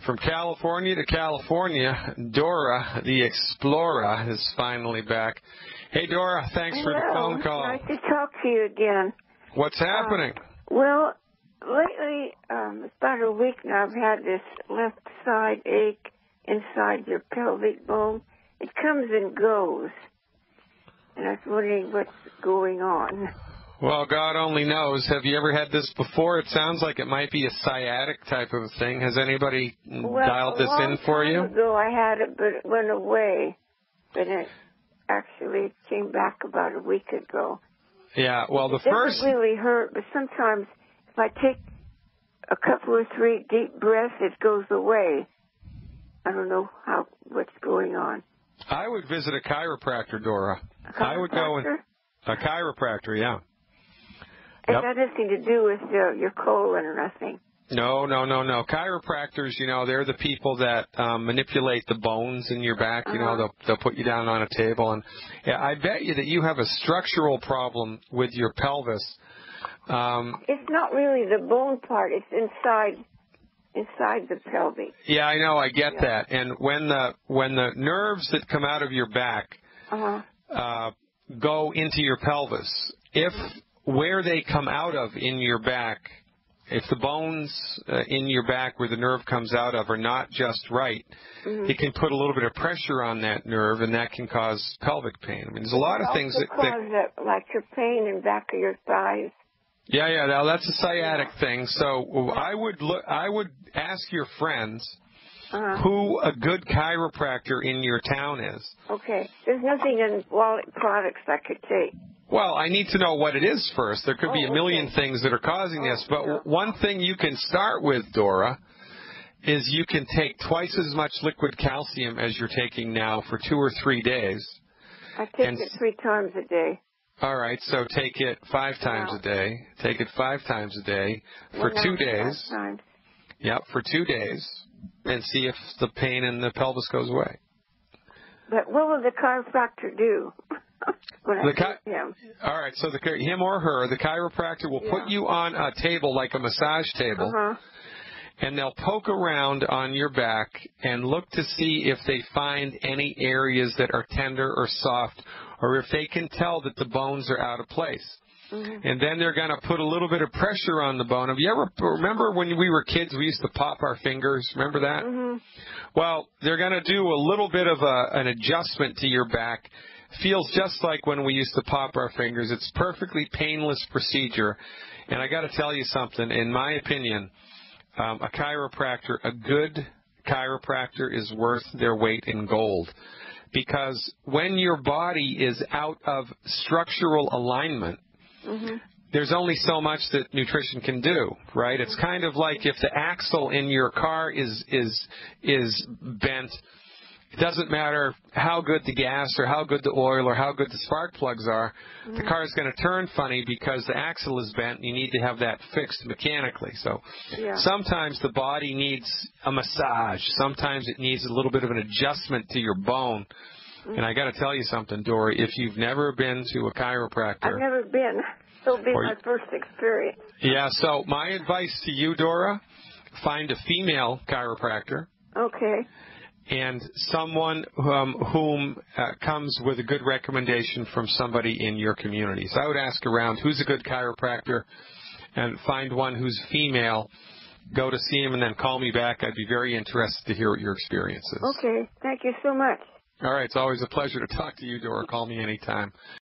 From California to California, Dora, the Explorer, is finally back. Hey, Dora, thanks for the phone call. Nice to talk to you again. What's happening? Well, lately, it's about a week now, I've had this left side ache inside your pelvic bone. It comes and goes. And I was wondering what's going on. Well, God only knows. Have you ever had this before? It sounds like it might be a sciatic type of thing. Has anybody dialed this in for you? A long time ago I had it, but it went away. But it actually came back about a week ago. Yeah, well, It doesn't really hurt, but sometimes if I take a couple or three deep breaths, it goes away. I don't know what's going on. I would visit a chiropractor, Dora. A chiropractor? I would go in a chiropractor, yeah. It has nothing to do with your colon or nothing. No. Chiropractors, they're the people that manipulate the bones in your back. They'll put you down on a table. And yeah, I bet you that you have a structural problem with your pelvis. It's not really the bone part. It's inside the pelvic. Yeah, I know. I get that. And when the nerves that come out of your back go into your pelvis, if where they come out of in your back, if the bones in your back where the nerve comes out of are not just right, it can put a little bit of pressure on that nerve, and that can cause pelvic pain. I mean, there's a lot of things that like your pain in back of your thighs. Yeah. Now that's a sciatic thing. So I would ask your friends who a good chiropractor in your town is. Okay. There's nothing in wallet products I could take. Well, I need to know what it is first. There could be a million things that are causing this. But one thing you can start with, Dora, is you can take twice as much liquid calcium as you're taking now for 2 or 3 days. I take it 3 times a day. All right, so take it 5 times a day. Take it 5 times a day for 2 days. 5 times. Yep, for 2 days, and see if the pain in the pelvis goes away. But what will the chiropractor do? All right, so him or her, the chiropractor will put you on a table like a massage table, and they'll poke around on your back and look to see if they find any areas that are tender or soft, or if they can tell that the bones are out of place. And then they're going to put a little bit of pressure on the bone. Have you ever remember when we were kids, we used to pop our fingers? Remember that? Well, they're going to do a little bit of an adjustment to your back. Feels just like when we used to pop our fingers. It's perfectly painless procedure. And I got to tell you something. In my opinion, a chiropractor, a good chiropractor, is worth their weight in gold. Because when your body is out of structural alignment, there's only so much that nutrition can do, right? It's kind of like if the axle in your car is bent. It doesn't matter how good the gas or how good the oil or how good the spark plugs are. The car is going to turn funny because the axle is bent. You need to have that fixed mechanically. So sometimes the body needs a massage. Sometimes it needs a little bit of an adjustment to your bone. And I got to tell you something, Dora. If you've never been to a chiropractor, I've never been. It'll be my first experience. Yeah. So my advice to you, Dora, find a female chiropractor. Okay. And someone whom comes with a good recommendation from somebody in your community. So I would ask around who's a good chiropractor and find one who's female. Go to see him and then call me back. I'd be very interested to hear what your experience is. Okay. Thank you so much. All right. It's always a pleasure to talk to you, Dora. Call me anytime.